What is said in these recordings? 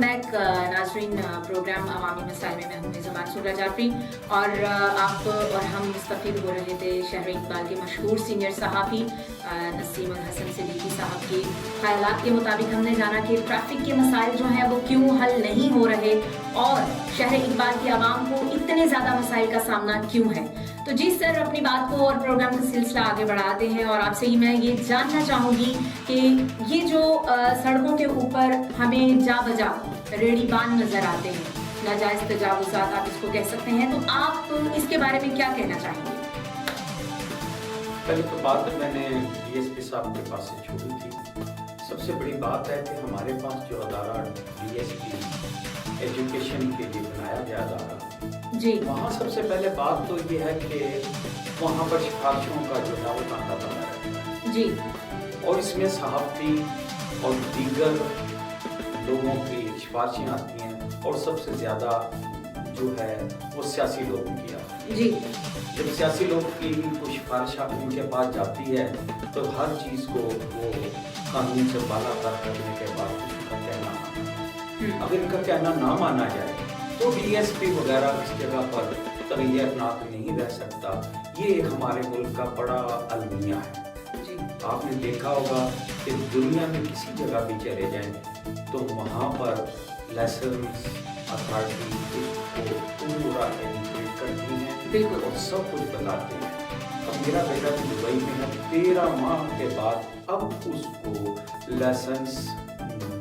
Back नाजरीन, programme अवामी मसाइल में मैं हूँ ज़मान सुगरा जाफरी और आप और हम मुस्तफ़िद हो रहे थे शहर इकबाल के मशहूर सीनियर सहाफ़ी नसीम अल हसन सिद्दीकी साहब के ख़यालात के मुताबिक हमने जाना कि ट्रैफिक के मसाइल जो हैं वो क्यों हल नहीं हो रहे और शहर इकबाल की आवाम को इतने ज़्यादा मसाइल का सामना क्यों है। तो जी सर, अपनी बात को और प्रोग्राम का सिलसिला आगे बढ़ाते हैं और आपसे ही मैं ये जानना चाहूँगी कि ये जो सड़कों के ऊपर हमें जा बजा रेड़ीबान नज़र आते हैं, नाजायज़ तजावुज़ात आप इसको कह सकते हैं, तो आप इसके बारे में क्या कहना चाहेंगे? पहले तो बात मैंने डीएसपी साहब के पास से छोड़ी थी। सबसे बड़ी बात है कि हमारे पास जो अदारा डीएसपी एजुकेशन के लिए बनाया गया अदारा जी, वहाँ सबसे पहले बात तो ये है कि वहाँ पर सिफारिशों का जो है वो तांता बना रहता है जी, और इसमें सहाफ़ी और दीगर लोगों की सिफारिशें आती हैं और सबसे ज़्यादा जो है वो सियासी लोगों की आती है। जी, जब सियासी लोग की कोई सिफारिश उनके पास जाती है तो हर चीज़ को वो कानून से बालातर करने के बाद उनका कहना अगर इनका कहना ना माना जाए तो डीएसपी वगैरह इस जगह पर तगय्युरनाक नहीं रह सकता। ये एक हमारे मुल्क का बड़ा अलमिया है। जी, आपने देखा होगा कि दुनिया में किसी जगह भी चले जाएं तो वहाँ पर लाइसेंस अथॉरिटी उसको पूरा एजुकेट करती हैं बिल्कुल। और सब कुछ बताते हैं। अब मेरा बेटा भी दुबई में है, 13 माह के बाद अब उसको लाइसेंस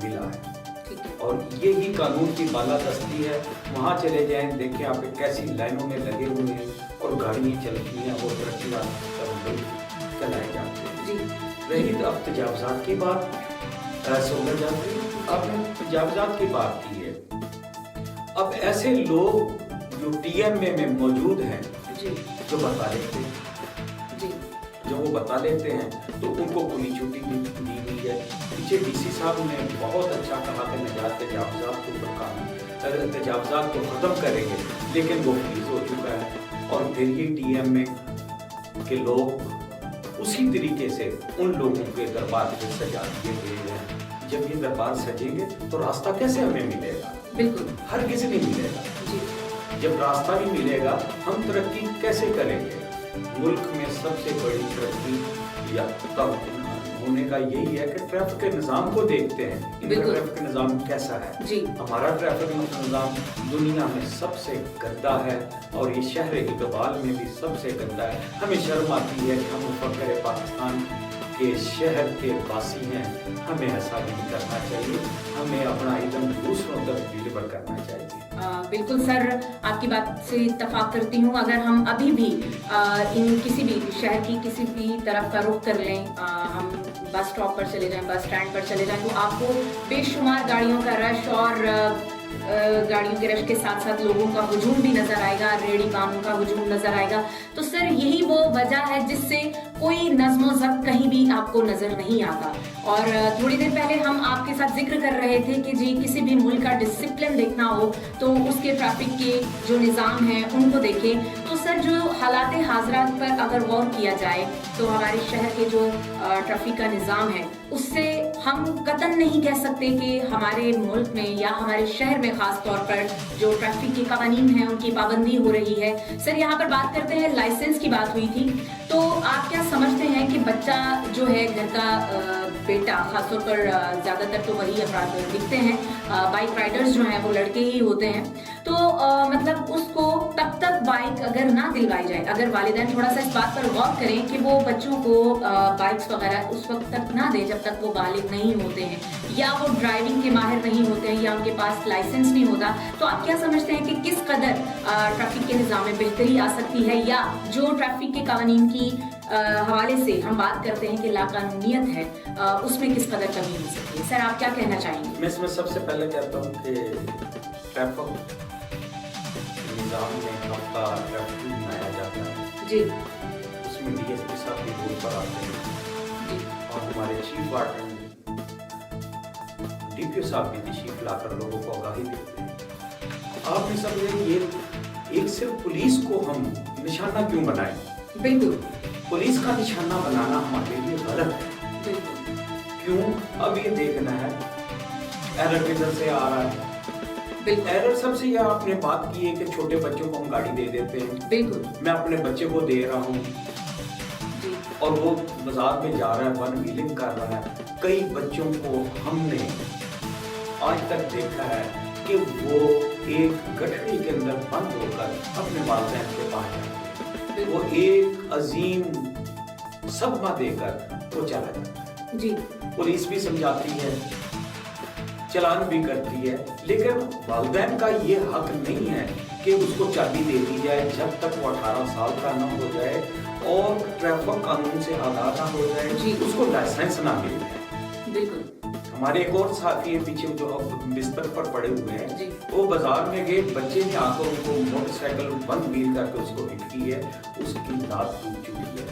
मिला है ठीक है। और यही कानून की बालादस्ती है। वहाँ चले जाएं, देखें आप कैसी लाइनों में लगे हुए हैं और गाड़ियाँ चलती हैं, वो तरक्की चलाए जाते हैं। जी, रही तो अब तजावुज़ात की बात, सोलर जाती आपने तजावुज़ात की बात की है। अब ऐसे लोग जो टीएमए में मौजूद हैं जी, जो बता लेते हैं, जी, जो वो बता लेते हैं तो उनको खुली छुट्टी दी हुई है। पीछे डीसी साहब ने बहुत अच्छा कहा कि निजात तजावुज़ात के ऊपर कानून तजावुज़ात को ख़त्म करेंगे, लेकिन वो फ्रीज हो चुका है और फिर ये टीएमए के लोग उसी तरीके से उन लोगों के दरबार से सजा दिए गए हैं। जब ये दरबार सजेंगे तो रास्ता कैसे हमें मिलेगा? बिल्कुल। हर किसी नहीं मिलेगा। जी, जब रास्ता नहीं मिलेगा हम तरक्की कैसे करेंगे? मुल्क में सबसे बड़ी तरक्की या तब होने का यही है कि ट्रैफिक के निज़ाम को देखते हैं। इनका बिल्कुल। ट्रैफिक निज़ाम कैसा है? जी, हमारा ट्रैफिक निज़ाम दुनिया में सबसे गंदा है और ये शहर इकबाल में भी सबसे गंदा है। हमें शर्म आती है कि हम फ़ख्र पाकिस्तान के शहर के वासी हैं। हमें ऐसा नहीं करना चाहिए, हमें अपना इल्म दूसरों तक डिलीवर करना चाहिए। बिल्कुल सर, आपकी बात से इत्तफाक करती हूँ। अगर हम अभी भी इन किसी भी शहर की किसी भी तरफ का रुख कर लें, हम बस स्टॉप पर चले जाएं, बस स्टैंड पर चले जाएं, तो आपको बेशुमार गाड़ियों का रश और गाड़ियों के रश के साथ साथ लोगों का हुजूम भी नजर आएगा, रेड़ीबानों का हुजूम नजर आएगा। तो सर यही वो वजह है जिससे कोई नज़्म ज़ब्त कहीं भी आपको नजर नहीं आता। और थोड़ी देर पहले हम आपके साथ जिक्र कर रहे थे कि जी किसी भी मुल्क का डिसिप्लिन देखना हो तो उसके ट्रैफिक के जो निज़ाम हैं उनको देखें। तो सर जो हालात हाज़रात पर अगर गौर किया जाए तो हमारे शहर के जो ट्रैफिक का निज़ाम है उससे हम कतन नहीं कह सकते कि हमारे मुल्क में या हमारे शहर में ख़ास तौर पर जो ट्रैफिक के कानून हैं उनकी पाबंदी हो रही है। सर यहाँ पर बात करते हैं, लाइसेंस की बात हुई थी, तो आप क्या समझते हैं कि बच्चा जो है घर का बेटा, खासतौर पर ज़्यादातर तो वही अफराद दिखते हैं, बाइक राइडर्स जो हैं वो लड़के ही होते हैं, तो मतलब उसको तब तक बाइक अगर ना दिलवाई जाए, अगर वालिदैन थोड़ा सा इस बात पर गौर करें कि वो बच्चों को बाइक्स वगैरह उस वक्त तक ना दे जब तक वो बालिग नहीं होते हैं या वो ड्राइविंग के माहिर नहीं होते हैं या उनके पास लाइसेंस नहीं होता, तो आप क्या समझते हैं कि किस कदर ट्रैफिक के निज़ाम में बेहतरी आ सकती है या जो ट्रैफिक के कानून की हवाले से हम बात करते हैं कि लाकानूनियत है उसमें किस कदर कमी हो सकती है? सर आप क्या कहना चाहेंगे? मैं इसमें सबसे पहले कहता हूँ कि ट्रैफिक निज़ाम में आपका ट्रैफिक बनाया जाता है जी, उसमें डीएसपी साहब भी बोर्ड पर आते हैं जी, और हमारे चीफ वार्डन डीपीओ साहब भी तशरीफ लाकर लोगों को आगाही देते हैं। आपने समझे ये एक सिर्फ पुलिस को हम निशाना क्यों बनाएं? बिल्कुल, पुलिस का निशाना बनाना हमारे लिए गलत है। बिल्कुल, क्यों? अब ये देखना है एरर किधर से आ रहा है? बिल्कुल एरर सबसे यह आपने बात की है कि छोटे बच्चों को हम गाड़ी दे देते हैं। बिल्कुल मैं अपने बच्चे को दे रहा हूँ जी और वो बाजार में जा रहा है, वन व्हीलिंग कर रहा है। कई बच्चों को हमने आज तक देखा है कि वो एक गठरी के अंदर बंद होकर अपने वालिदैन के पास जाते हैं। वो एक अजीम सदमा देकर वो चला जाता है। जी पुलिस भी समझाती है, चलान भी करती है, लेकिन वालिदैन का ये हक नहीं है कि उसको चाबी दे दी जाए जब तक वो 18 साल का ना हो जाए और ट्रैफिक कानून से आगाह ना हो जाए, जी। उसको लाइसेंस ना मिल जाए। बिल्कुल हमारे एक और साथी है पीछे जो अब बिस्तर पर पड़े हुए हैं, जी वो बाजार में गए, बच्चे ने आकर उनको मोटरसाइकिल बंद व्हील करके उसको हिट की है, उसकी दांत टूट चुकी है।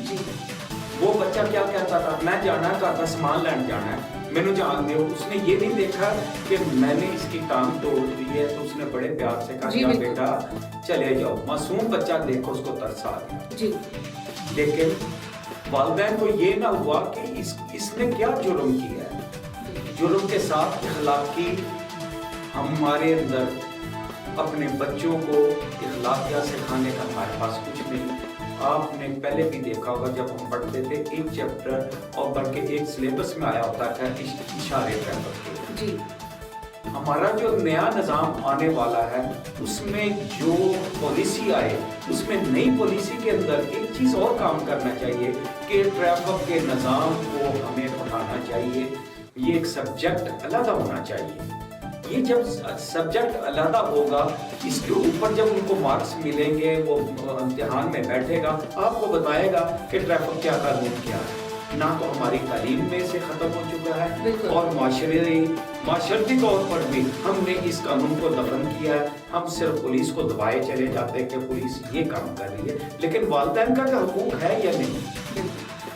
जी वो बच्चा क्या कहता था, मैं जाना है, घर का सामान लेने जाना है, मैंने जान दे। उसने ये नहीं देखा कि मैंने इसकी टांग तोड़ दी है, तो उसने बड़े प्यार से कहा जी, क्या बिल्कुल। बेटा चले जाओ। मासूम बच्चा देखो, उसको तरस आ गया। जी लेकिन वालिदैन को ये ना हुआ कि इसने क्या जुर्म किया है। जुर्म के साथ इखलाकी हमारे अंदर अपने बच्चों को इखलाकियात सिखाने का हमारे पास कुछ नहीं। आपने पहले भी देखा होगा जब हम पढ़ते थे एक चैप्टर और बल्कि एक सिलेबस में आया होता था इशारे ट्रैफिक के। जी हमारा जो नया निज़ाम आने वाला है उसमें जो पॉलिसी आए, उसमें नई पॉलिसी के अंदर एक चीज़ और काम करना चाहिए कि ट्रैफिक के निज़ाम को हमें पढ़ाना चाहिए। ये एक सब्जेक्ट अलग होना चाहिए। ये जब सब्जेक्ट अलग होगा, इसके ऊपर जब उनको मार्क्स मिलेंगे, वो इम्तिहान में बैठेगा, आपको बताएगा कि ट्रैफिक क्या कानून क्या है। ना तो हमारी तालीम में से ख़त्म हो चुका है और माशरती तौर पर भी हमने इस कानून को दफन किया है। हम सिर्फ पुलिस को दबाए चले जाते हैं कि पुलिस ये काम कर रही है, लेकिन वालिदैन का हुकूक है या नहीं।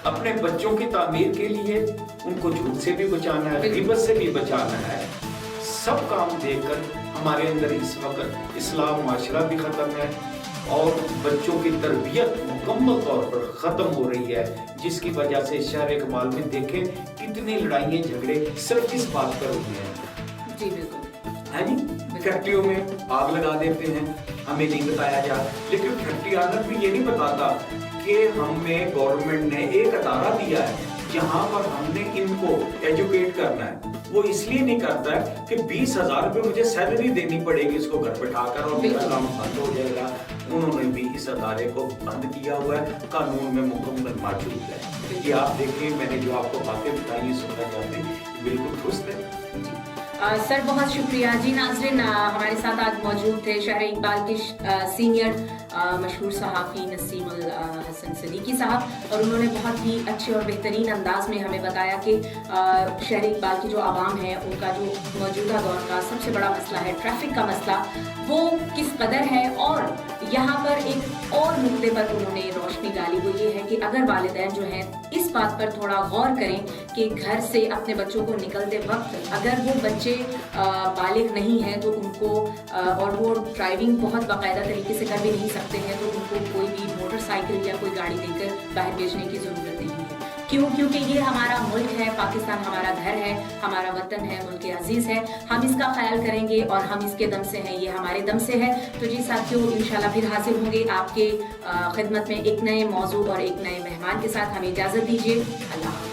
अपने बच्चों की तामीर के लिए उनको झूठ से भी बचाना है, गिबत से भी बचाना है। सब काम देखकर हमारे अंदर इस वक्त इस्लाम माशरा भी ख़त्म है और बच्चों की तरबियत मुकम्मल तौर पर ख़त्म हो रही है, जिसकी वजह से शहर इकबाल में देखें कितनी लड़ाइयाँ झगड़े सिर्फ इस बात पर हुए हैं। जी बिल्कुल है जी, फैक्ट्रियों में आग लगा देते हैं, हमें नहीं बताया जा, लेकिन फैक्ट्री आनर भी ये नहीं बताता कि हमें गवर्नमेंट ने एक अदारा दिया है जहाँ पर हमने इनको एजुकेट करना है। वो इसलिए नहीं करता है कि 20,000 रुपये मुझे सैलरी देनी पड़ेगी इसको घर बैठाकर और मेरा काम बंद हो जाएगा। उन्होंने भी इस अदारे को बंद किया हुआ है, कानून में मुकम्मल मौजूद है। ये आप देखिए, मैंने जो आपको बातें बताई सुनना चाहते हैं, बिल्कुल दुरुस्त है। सर बहुत शुक्रिया जी। नाज़रीन, हमारे साथ आज मौजूद थे शहर इकबाल के सीनियर मशहूर सहाफ़ी नसीमुल हसन सदीकी साहब, और उन्होंने बहुत ही अच्छे और बेहतरीन अंदाज में हमें बताया कि शहर इकबाल की जो आवाम है उनका जो मौजूदा दौर का सबसे बड़ा मसला है ट्रैफिक का मसला, वो किस कदर है। और यहाँ पर एक और मुद्दे पर उन्होंने रोशनी डाली, वो ये है कि अगर वालिदैन जो हैं इस बात पर थोड़ा गौर करें कि घर से अपने बच्चों को निकलते वक्त अगर वो बच्चे बालिग नहीं हैं तो उनको और वो ड्राइविंग बहुत बाकायदा तरीके से कर भी नहीं सकते हैं, तो उनको कोई भी मोटरसाइकिल या कोई गाड़ी देकर बाहर भेजने की ज़रूरत नहीं है। क्यों? क्योंकि ये हमारा मुल्क है, पाकिस्तान हमारा घर है, हमारा वतन है, मुल्क अजीज़ है। हम इसका ख्याल करेंगे और हम इसके दम से हैं, ये हमारे दम से है। तो जी साथियों, इंशाल्लाह फिर हाजिर होंगे आपके खिदमत में एक नए मौजू और एक नए मेहमान के साथ। हमें इजाज़त दीजिए। अल्लाह।